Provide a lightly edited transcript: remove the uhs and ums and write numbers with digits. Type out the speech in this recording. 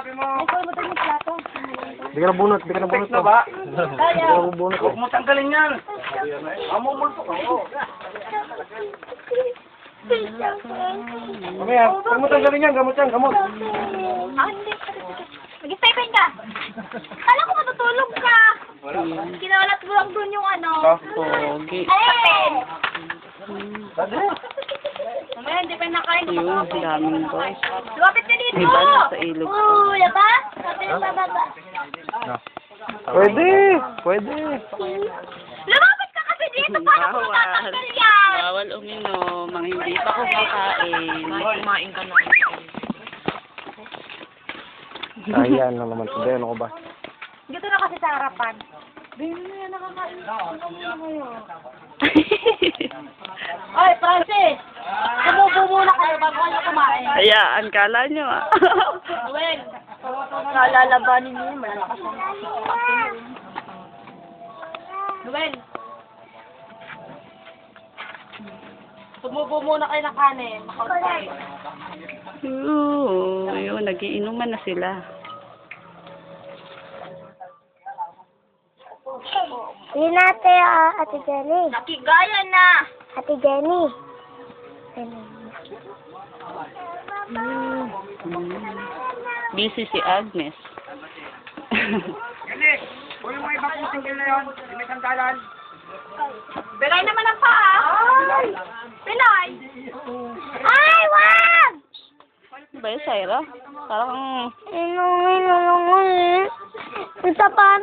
Hindi ka na bunot, hindi ka na bunot. ba? Hindi ka na bunot. Huwag mo tanggalin yan. Amumulto ka. Mamaya, huwag mo tanggalin yan, gamot yan, gamot. Mag-stepin ka. Kala ko matutulog ka. Kinawalat mo lang dun yung ano. Pogi. Ay! Mamaya, hindi pa nakain. Yun, daming boys. Lumapit ka dito. Iba na sa ilog. Yaba? Sabi ng bababa. Pwede, pwede. Lumapit ka kasi dito. Paano ko matatanggal yan? Bawal uminom, mga hindi pa kumakain. Kumain ka na. Ayan lang naman. Hindi, ano ko ba? Dito na kasi sa harapan. Bayan mo yan, nakakain. Oy, Francis! Sumubo muna kayo bago kayo kumain. Hayaan, kala nyo ah. Noel, nalalabanin niyo yun, malalakas ang Noel, sumubo muna kayo ng kanin. Makautay. Oo, yun, nagiinuman na sila. Hindi natin, Ate Jenny. Nakigaya na! Ate Jenny. Busy si Agnes. Kasi, kung yung mga ibang pusing na yun, yung may sandalan. Pilay naman ang paa! Ay! Pilay! Ay, wag! Ano ba yun, Syra? Parang Inungin. Isa pa